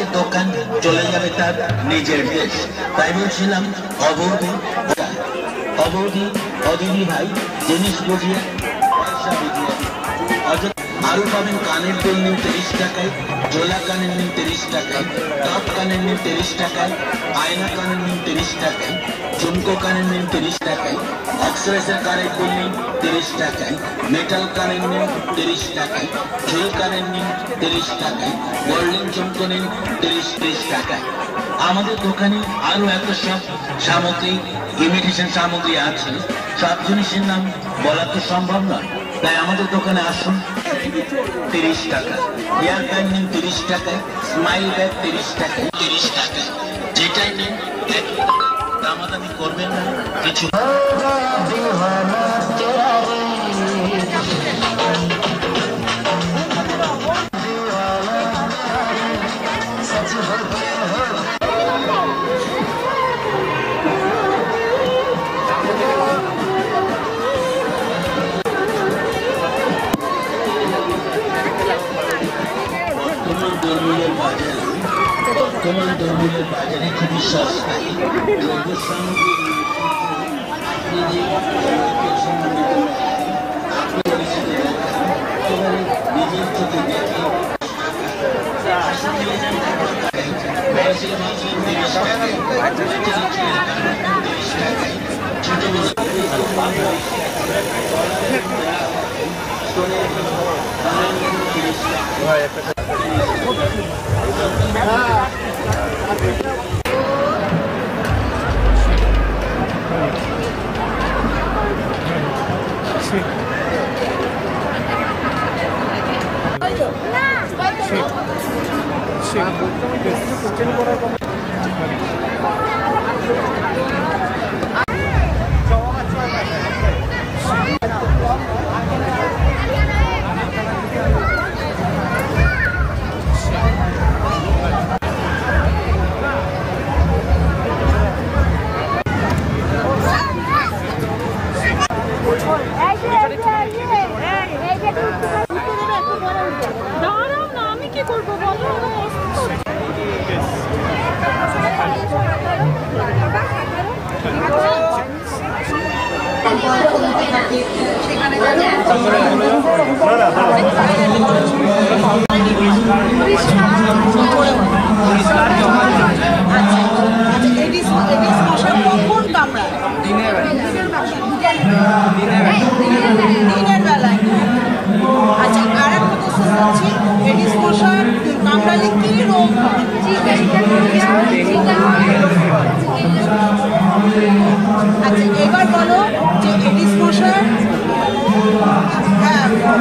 আমাদের দোকান চলে যাবে তার নিজের দেশ। তাই বলছিলাম অবধি অবধি অদিদি ভাই জিনিস বুঝিয়ে পয়সা বুঝিয়ে আরো পাবেন কানের দুল নিন 30 টাকায়, ঝোলা কানের নিন 30 টাকায়, কাপ কানের নিন 30 টাকায়, আয়না কানের নিন 30 টাকায়, ঝুমকো কানের নিন 30 টাকায়, অক্সরেসের কানের দুল নিন 30 টাকায়, মেটাল কানের নিন 30 টাকায়, ঝোল কানের নিন 30 টাকায়, গোল্ডেন ঝুমকো নিন 30 টাকায়। আমাদের দোকানে আরো এত সব সামগ্রী ইমিটেশন সামগ্রী আছে, সব জিনিসের নাম বলা তো সম্ভব নয়। তাই আমাদের দোকানে আসুন। 30 টাকা হেয়ার ব্যান্ড নিন 30 টাকায়, স্মাইল ব্যাগ 30 টাকায়, 30 টাকায় যেটাই নিন দামাদামি করবেন না কিছু। বর্তমান তরমুজের বাজারে খুবই সস্তায় দ্রব্য সামগ্রী নিজের চোখে দেখে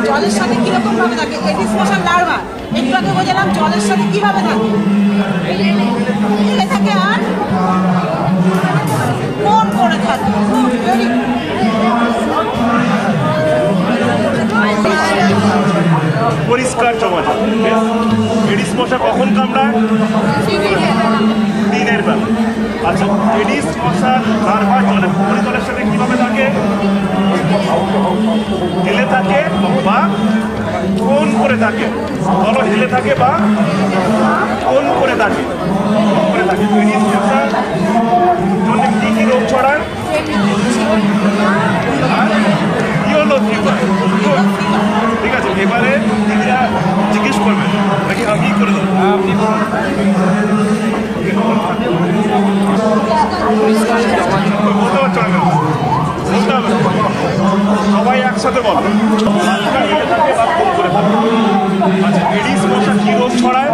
জলের সাথে কিরকম ভাবে থাকে এডিস মশার লার্ভা একটু আগে বোঝালাম জলের সাথে কিভাবে থাকে মিলে থাকে আর কোন করে থাকে পরিষ্কার জমা যায়। এডিস মশা কখন কামড়ায়? দিনের বেলা। আচ্ছা, এডিস মশার লার্ভা জলের জলের সাথে কিভাবে থাকে? হেলে থাকে বা কোন করে থাকে, বলো হেলে থাকে বা কোন করে থাকে, এডিস মশার জন্য কি কি রোগ ছড়ায়? ঠিক আছে, এবারে দিদিরা জিজ্ঞেস করবেন নাকি আমি করে দেবো? আপনি বলতে পারছো না, বলতে হবে সবাই একসাথে বলো। আচ্ছা, এডিস মশা কি রোগ ছড়ায়?